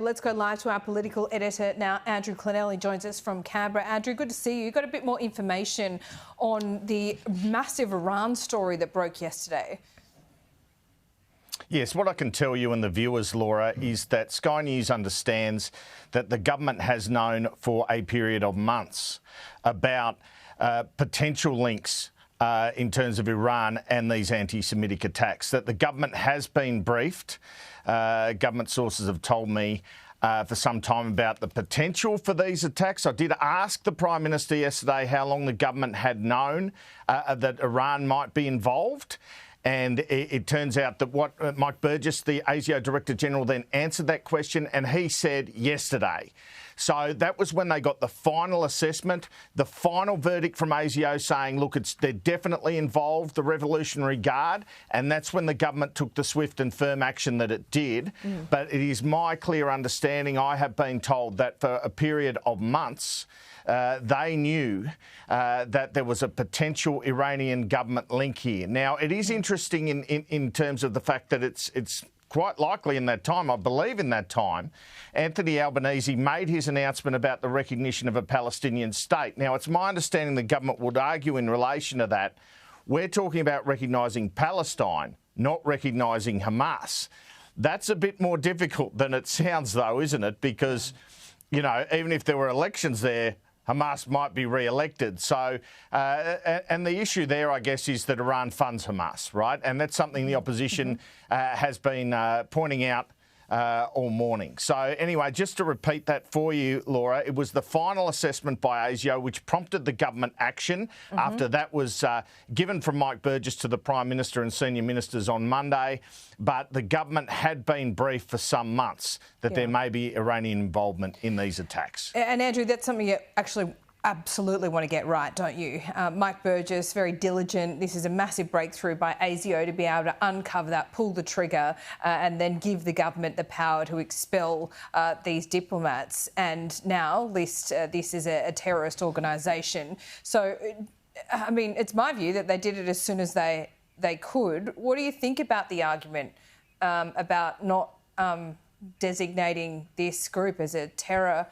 Let's go live to our political editor now, Andrew Clennell. He joins us from Canberra. Andrew, good to see you. You got a bit more information on the massive Iran story that broke yesterday. Yes, what I can tell you and the viewers, Laura, is that Sky News understands that the government has known for a period of months about potential links in terms of Iran and these anti-Semitic attacks, that the government has been briefed. Government sources have told me for some time about the potential for these attacks. I did ask the Prime Minister yesterday how long the government had known that Iran might be involved. And it turns out that Mike Burgess, the ASIO Director General, then answered that question, and he said yesterday. So that was when they got the final assessment, the final verdict from ASIO saying, look, they're definitely involved, the Revolutionary Guard, and that's when the government took the swift and firm action that it did. But it is my clear understanding, I have been told, that for a period of months, they knew that there was a potential Iranian government link here. Now, it is interesting in terms of the fact that it's quite likely in that time, I believe in that time, Anthony Albanese made his announcement about the recognition of a Palestinian state. Now, it's my understanding the government would argue in relation to that, we're talking about recognising Palestine, not recognising Hamas. That's a bit more difficult than it sounds, though, isn't it? Because, you know, even if there were elections there, Hamas might be re-elected. So, and the issue there, I guess, is that Iran funds Hamas, right? And that's something the opposition has been pointing out all morning. So anyway, just to repeat that for you, Laura, it was the final assessment by ASIO which prompted the government action after that was given from Mike Burgess to the Prime Minister and senior ministers on Monday. But the government had been briefed for some months that there may be Iranian involvement in these attacks. And Andrew, that's something you actually absolutely want to get right, don't you? Mike Burgess, very diligent. This is a massive breakthrough by ASIO to be able to uncover that, pull the trigger, and then give the government the power to expel these diplomats and now list this as a terrorist organisation. So, I mean, it's my view that they did it as soon as they could. What do you think about the argument about not designating this group as a terror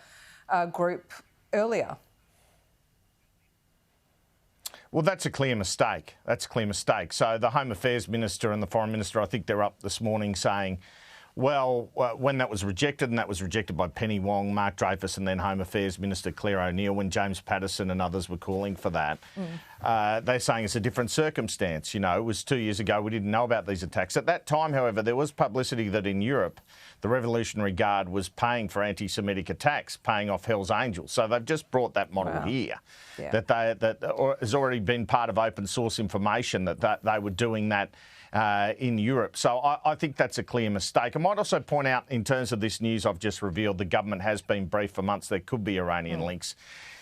group earlier? Well, that's a clear mistake. That's a clear mistake. So the Home Affairs Minister and the Foreign Minister, I think they're up this morning saying, well, when that was rejected, and that was rejected by Penny Wong, Mark Dreyfus, and then Home Affairs Minister Claire O'Neill, when James Patterson and others were calling for that, they're saying it's a different circumstance. You know, it was 2 years ago, we didn't know about these attacks. At that time, however, there was publicity that in Europe, the Revolutionary Guard was paying for anti-Semitic attacks, paying off Hell's Angels. So they've just brought that model here, that has already been part of open source information that they were doing that in Europe. So I think that's a clear mistake. I might also point out, in terms of this news I've just revealed, the government has been briefed for months there could be Iranian links.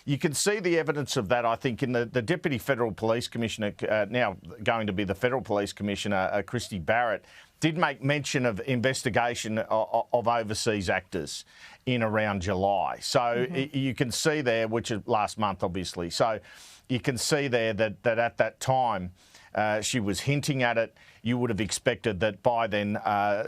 You can see the evidence of that, I think, in the Deputy Federal Police Commissioner, now going to be the Federal Police Commissioner, Christy Barrett, did make mention of investigation of overseas actors in around July. So you can see there, which is last month, obviously. So you can see there that at that time, she was hinting at it. You would have expected that by then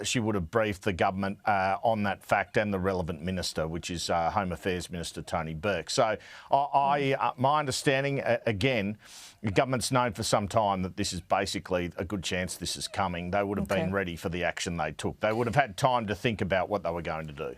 she would have briefed the government on that fact and the relevant minister, which is Home Affairs Minister Tony Burke. So my understanding, again, the government's known for some time that this is basically a good chance this is coming. They would have been ready for the action they took. They would have had time to think about what they were going to do.